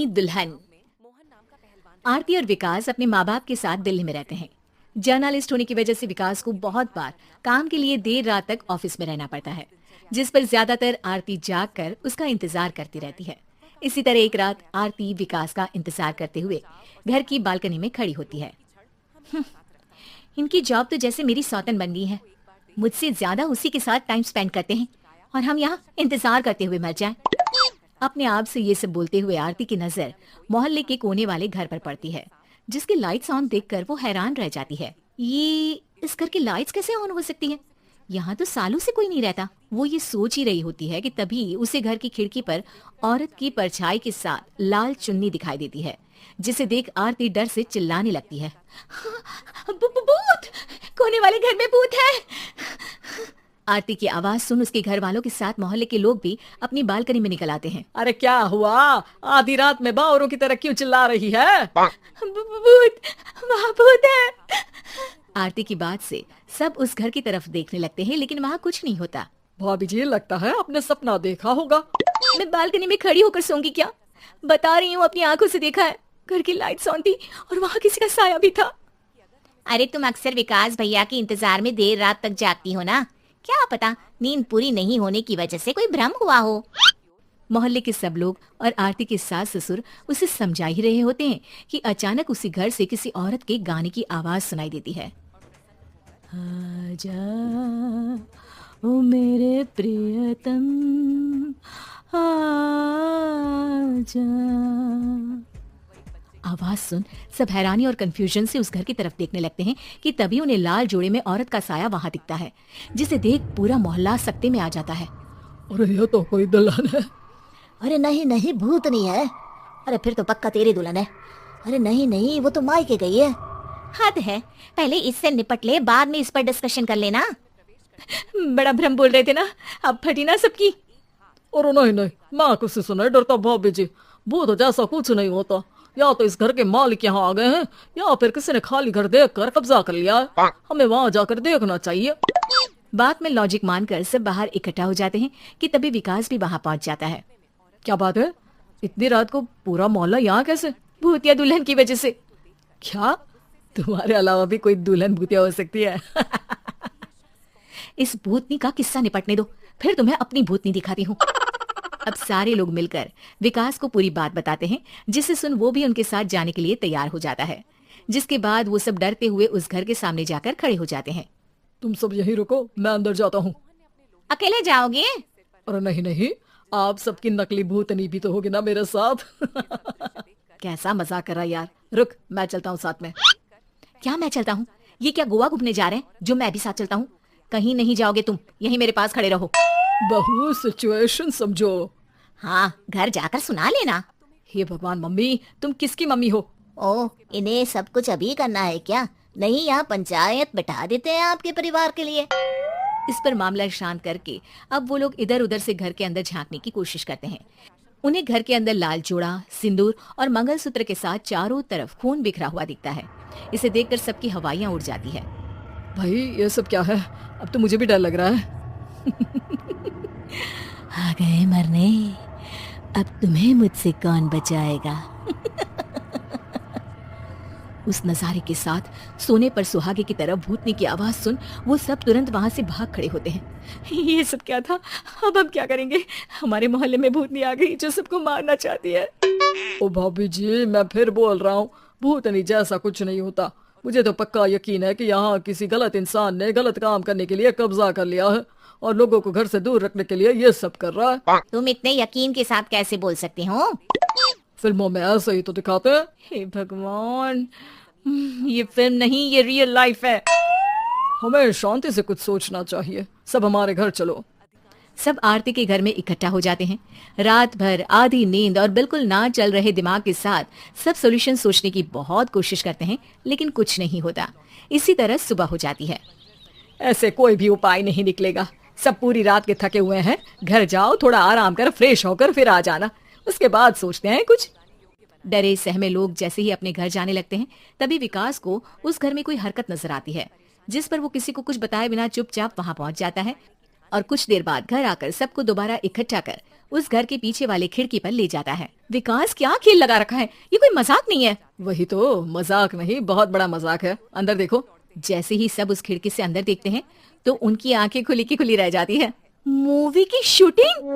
दुल्हन। आरती और विकास अपने माँ बाप के साथ दिल्ली में रहते हैं। जर्नलिस्ट होने की वजह से विकास को बहुत बार काम के लिए देर रात तक ऑफिस में रहना पड़ता है, जिस पर ज्यादातर आरती जाग कर उसका इंतजार करती रहती है। इसी तरह एक रात आरती विकास का इंतजार करते हुए घर की बालकनी में खड़ी होती है। इनकी जॉब तो जैसे मेरी सौतन बन गई है। मुझसे ज्यादा उसी के साथ टाइम स्पेंड करते हैं और हम यहाँ इंतजार करते हुए मर जाएं। अपने आप से ये सब बोलते हुए आरती की नजर मोहल्ले के कोने वाले घर पर पड़ती है, जिसकी लाइट्स ऑन देखकर वो हैरान रह जाती है। ये इस घर की लाइट्स कैसे ऑन हो सकती है? यहाँ तो सालों से कोई नहीं रहता। वो ये सोच ही रही होती है कि तभी उसे घर की खिड़की पर औरत की परछाई के साथ लाल चुन्नी दिखाई देती है, जिसे देख आरती डर से चिल्लाने लगती है। भूत! कोने वाले घर में भूत है! आरती की आवाज सुन उसके घर वालों के साथ मोहल्ले के लोग भी अपनी बालकनी में निकल आते हैं। अरे क्या हुआ? आधी रात में बावरों की तरह क्यों चिल्ला रही है? भूत! वहाँ भूत है! आरती की बात से सब उस घर की तरफ देखने लगते हैं, लेकिन वहाँ कुछ नहीं होता। भाभी जी, लगता है आपने सपना देखा होगा। मैं बालकनी में खड़ी होकर सोऊंगी क्या? बता रही हूँ, अपनी आंखों से देखा है। घर की लाइट्स ऑन थी और वहाँ किसी का साया भी था। अरे तुम अक्सर विकास भैया के इंतजार में देर रात तक जागती हो ना, क्या पता नींद पूरी नहीं होने की वजह से कोई भ्रम हुआ हो। मोहल्ले के सब लोग और आरती के सास ससुर उसे समझा ही रहे होते हैं कि अचानक उसी घर से किसी औरत के गाने की आवाज सुनाई देती है। आजा ओ मेरे प्रियतम आजा। आवाज सुन सब हैरानी और कंफ्यूजन से उस घर की तरफ देखने लगते हैं कि तभी उन्हें लाल जोड़े में औरत का साया वहां दिखता है, जिसे देख पूरा मोहल्ला सकते में आ जाता है। अरे ये तो कोई दुल्हन है। अरे नहीं नहीं, भूत नहीं है। अरे फिर तो पक्का तेरी दुल्हन है। अरे नहीं नहीं, वो तो मायके गई है। हद है, पहले इससे निपट ले, बाद में इस पर डिस्कशन कर लेना। बड़ा भ्रम बोल रहे थे ना, अब फटी ना सबकी। और नहीं नहीं, मैं किसी से नहीं डरता भाभी जी। भूत जैसा कुछ नहीं होता। या तो इस घर के मालिक यहाँ आ गए हैं, या फिर किसी ने खाली घर देखकर कब्जा कर लिया है। हमें वहाँ जाकर देखना चाहिए। बात में लॉजिक मानकर सब बाहर इकट्ठा हो जाते हैं कि तभी विकास भी वहाँ पहुँच जाता है। क्या बात है? इतनी रात को पूरा मोहल्ला यहाँ कैसे? भूतिया दुल्हन की वजह से। क्या तुम्हारे अलावा भी कोई दुल्हन भूतिया हो सकती है? इस भूतनी का किस्सा निपटने दो, फिर तुम्हें अपनी भूतनी दिखाती हूँ। अब सारे लोग मिलकर विकास को पूरी बात बताते हैं, जिसे सुन वो भी उनके साथ जाने के लिए तैयार हो जाता है। जिसके बाद वो सब डरते हुए उस घर के सामने जाकर खड़े हो जाते हैं। तुम सब यहीं रुको, मैं अंदर जाता हूँ। अकेले जाओगे? अरे नहीं नहीं, आप सबकी नकली भूतनी भी तो होगी ना मेरे साथ। कैसा मजाक कर रहा यार। रुक, मैं चलता हूँ साथ में। क्या मैं चलता हूँ? ये क्या गोवा घूमने जा रहे हैं जो मैं भी साथ चलता हूँ? कहीं नहीं जाओगे तुम, यहीं मेरे पास खड़े रहो। बहू सिचुएशन समझो। हाँ, घर जाकर सुना लेना। हे भगवान, मम्मी तुम किसकी मम्मी हो? ओ, इन्हें सब कुछ अभी करना है क्या? नहीं, यहाँ पंचायत बैठा देते हैं आपके परिवार के लिए। इस पर मामला शांत करके अब वो लोग इधर उधर से घर के अंदर झांकने की कोशिश करते हैं। उन्हें घर के अंदर लाल जोड़ा, सिंदूर और मंगलसूत्र के साथ चारों तरफ खून बिखरा हुआ दिखता है। इसे देखकर सबकी हवाइयां उड़ जाती है। भाई ये सब क्या है? अब तो मुझे भी डर लग रहा है। आ गए मरने, अब तुम्हें मुझसे कौन बचाएगा? उस नजारे के साथ सोने पर सुहागे की तरह भूतनी की आवाज सुन वो सब तुरंत वहां से भाग खड़े होते हैं। ये सब क्या था? अब हम क्या करेंगे? हमारे मोहल्ले में भूतनी आ गई जो सबको मारना चाहती है। ओ भाभी जी, मैं फिर बोल रहा हूँ, भूतनी जैसा कुछ नहीं होता। मुझे तो पक्का यकीन है कि यहाँ किसी गलत इंसान ने गलत काम करने के लिए कब्जा कर लिया है और लोगों को घर से दूर रखने के लिए ये सब कर रहा है। तुम इतने यकीन के साथ कैसे बोल सकते हो? फिल्मों में ऐसे ही तो दिखाते हैं। हे भगवान, ये फिल्म नहीं, ये रियल लाइफ है। हमें शांति से कुछ सोचना चाहिए। सब हमारे घर चलो। सब आरती के घर में इकट्ठा हो जाते हैं। रात भर आधी नींद और बिल्कुल ना चल रहे दिमाग के साथ सब सॉल्यूशन सोचने की बहुत कोशिश करते हैं, लेकिन कुछ नहीं होता। इसी तरह सुबह हो जाती है। ऐसे कोई भी उपाय नहीं निकलेगा। सब पूरी रात के थके हुए हैं। घर जाओ, थोड़ा आराम कर, फ्रेश होकर फिर आ जाना। उसके बाद सोचते हैं कुछ। डरे सहमे लोग जैसे ही अपने घर जाने लगते हैं, तभी विकास को उस घर में कोई हरकत नजर आती है, जिस पर वो किसी को कुछ बताए बिना चुपचाप वहां पहुंच जाता है और कुछ देर बाद घर आकर सबको दोबारा इकट्ठा कर उस घर के पीछे वाले खिड़की पर ले जाता है। विकास क्या खेल लगा रखा है, ये कोई मजाक नहीं है। वही तो, मजाक नहीं, बहुत बड़ा मजाक है। अंदर देखो। जैसे ही सब उस खिड़की से अंदर देखते हैं तो उनकी आंखें खुली की खुली रह जाती है। मूवी की शूटिंग!